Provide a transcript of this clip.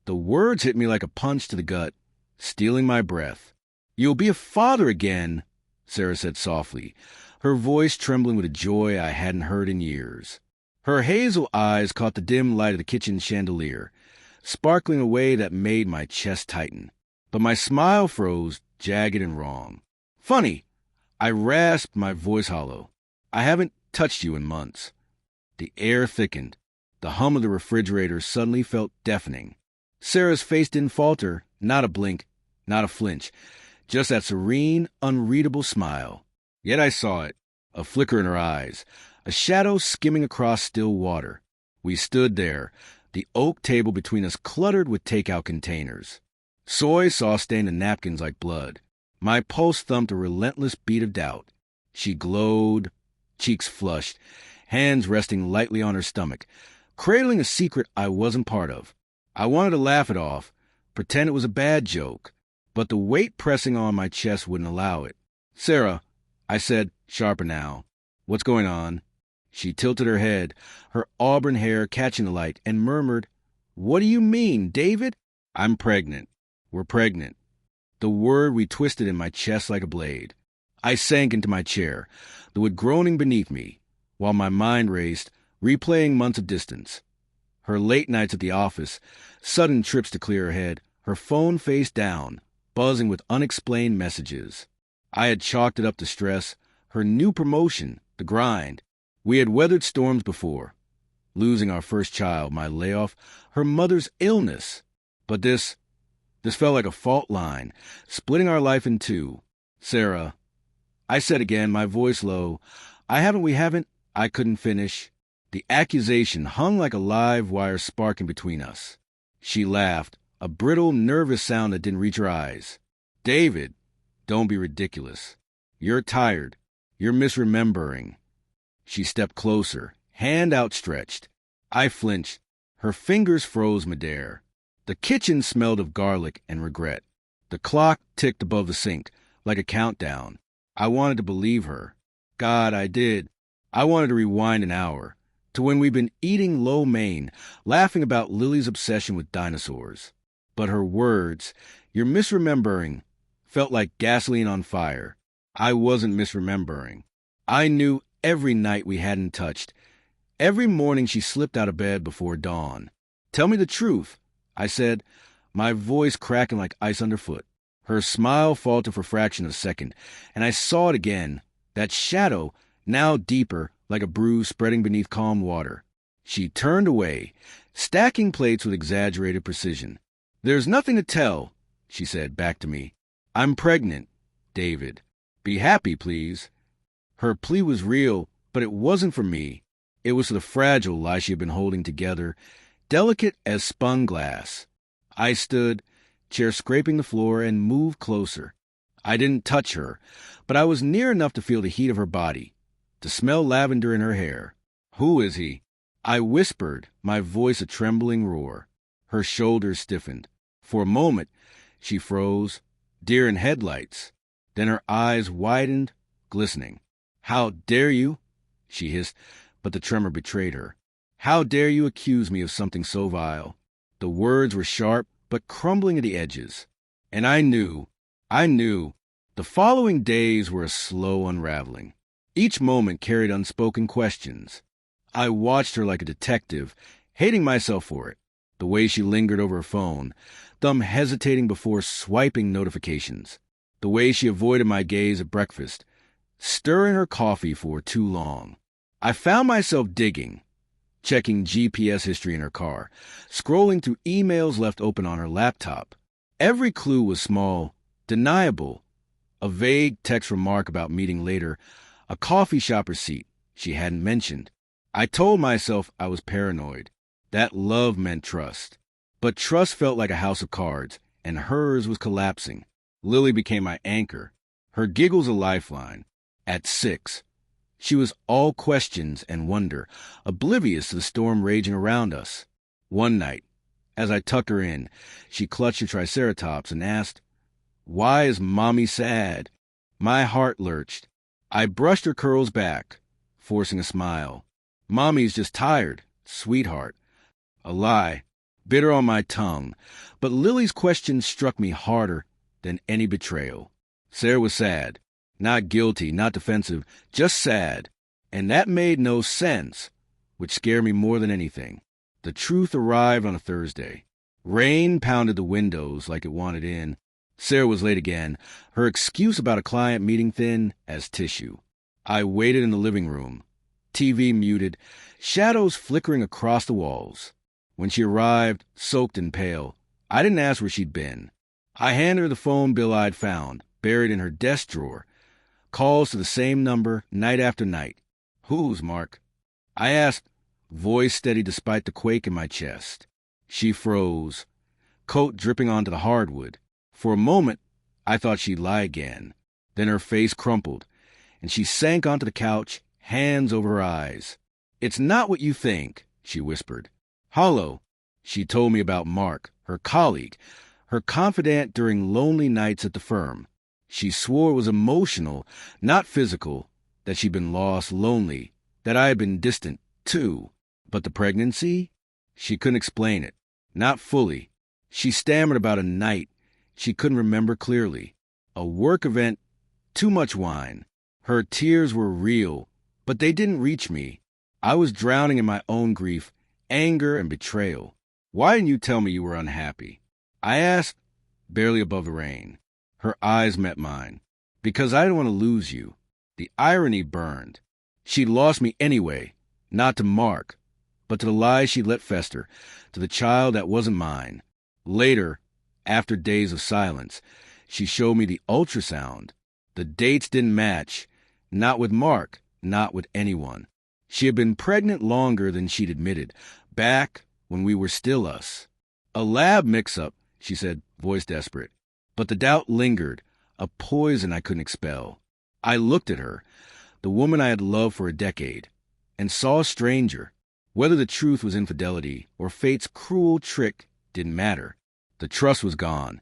The words hit me like a punch to the gut, stealing my breath. "You'll be a father again," Sarah said softly, her voice trembling with a joy I hadn't heard in years. Her hazel eyes caught the dim light of the kitchen chandelier, sparkling a way that made my chest tighten. But my smile froze, jagged and wrong. "Funny," I rasped, my voice hollow. "I haven't touched you in months." The air thickened. The hum of the refrigerator suddenly felt deafening. Sarah's face didn't falter, not a blink, not a flinch, just that serene, unreadable smile. Yet I saw it, a flicker in her eyes, a shadow skimming across still water. We stood there, the oak table between us cluttered with takeout containers. Soy sauce stained the napkins like blood. My pulse thumped a relentless beat of doubt. She glowed, cheeks flushed, hands resting lightly on her stomach, cradling a secret I wasn't part of. I wanted to laugh it off, pretend it was a bad joke, but the weight pressing on my chest wouldn't allow it. "Sarah," I said, sharper now, "what's going on?" She tilted her head, her auburn hair catching the light, and murmured, "What do you mean, David?" "I'm pregnant. We're pregnant." The word retwisted in my chest like a blade. I sank into my chair, the wood groaning beneath me, while my mind raced, replaying months of distance. Her late nights at the office, sudden trips to clear her head, her phone face down, buzzing with unexplained messages. I had chalked it up to stress, her new promotion, the grind. We had weathered storms before. Losing our first child, my layoff, her mother's illness. But this felt like a fault line, splitting our life in two. "Sarah," I said again, my voice low, we haven't, I couldn't finish. The accusation hung like a live wire sparking between us. She laughed, a brittle, nervous sound that didn't reach her eyes. "David, don't be ridiculous. You're tired. You're misremembering." She stepped closer, hand outstretched. I flinched. Her fingers froze midair. The kitchen smelled of garlic and regret. The clock ticked above the sink, like a countdown. I wanted to believe her. God, I did. I wanted to rewind an hour, to when we'd been eating lo mein, laughing about Lily's obsession with dinosaurs. But her words, "You're misremembering," felt like gasoline on fire. I wasn't misremembering. I knew every night we hadn't touched. Every morning she slipped out of bed before dawn. "Tell me the truth," I said, my voice cracking like ice underfoot. Her smile faltered for a fraction of a second, and I saw it again, that shadow, now deeper, like a bruise spreading beneath calm water. She turned away, stacking plates with exaggerated precision. "There's nothing to tell," she said back to me. "I'm pregnant, David. Be happy, please." Her plea was real, but it wasn't for me. It was for the fragile lie she had been holding together, delicate as spun glass. I stood, chair scraping the floor, and moved closer. I didn't touch her, but I was near enough to feel the heat of her body, to smell lavender in her hair. "Who is he?" I whispered, my voice a trembling roar. Her shoulders stiffened. For a moment, she froze, deer in headlights. Then her eyes widened, glistening. "How dare you?" she hissed, but the tremor betrayed her. "How dare you accuse me of something so vile?" The words were sharp, but crumbling at the edges. And I knew. The following days were a slow unraveling. Each moment carried unspoken questions. I watched her like a detective, hating myself for it. The way she lingered over her phone, thumb hesitating before swiping notifications. The way she avoided my gaze at breakfast, stirring her coffee for too long. I found myself digging, checking GPS history in her car, scrolling through emails left open on her laptop. Every clue was small, deniable. A vague text remark about meeting later, a coffee shop receipt she hadn't mentioned. I told myself I was paranoid, that love meant trust. But trust felt like a house of cards, and hers was collapsing. Lily became my anchor, her giggles a lifeline. At 6, she was all questions and wonder, oblivious to the storm raging around us. One night, as I tucked her in, she clutched a triceratops and asked, "Why is Mommy sad?" My heart lurched. I brushed her curls back, forcing a smile. "Mommy's just tired, sweetheart." A lie. bitter on my tongue, but Lily's question struck me harder than any betrayal. Sarah was sad. Not guilty, not defensive, just sad. And that made no sense, which scared me more than anything. The truth arrived on a Thursday. Rain pounded the windows like it wanted in. Sarah was late again, her excuse about a client meeting thin as tissue. I waited in the living room, TV muted, shadows flickering across the walls. When she arrived, soaked and pale, I didn't ask where she'd been. I handed her the phone bill I'd found, buried in her desk drawer. Calls to the same number, night after night. Whose, Mark? I asked, voice steady despite the quake in my chest. She froze, coat dripping onto the hardwood. For a moment, I thought she'd lie again. Then her face crumpled, and she sank onto the couch, hands over her eyes. "It's not what you think," she whispered. "Hollow." She told me about Mark, her colleague, her confidant during lonely nights at the firm. She swore it was emotional, not physical, that she'd been lost, lonely, that I had been distant, too. But the pregnancy? She couldn't explain it. Not fully. She stammered about a night she couldn't remember clearly. A work event, too much wine. Her tears were real, but they didn't reach me. I was drowning in my own grief, anger, and betrayal. "Why didn't you tell me you were unhappy?" I asked, barely above the rain. Her eyes met mine. "Because I didn't want to lose you." The irony burned. She'd lost me anyway, not to Mark, but to the lies she'd let fester, to the child that wasn't mine. Later, after days of silence, she showed me the ultrasound. The dates didn't match, not with Mark, not with anyone. She had been pregnant longer than she'd admitted, back when we were still us. "A lab mix-up," she said, voice desperate. But the doubt lingered, a poison I couldn't expel. I looked at her, the woman I had loved for a decade, and saw a stranger. Whether the truth was infidelity or fate's cruel trick didn't matter. The trust was gone.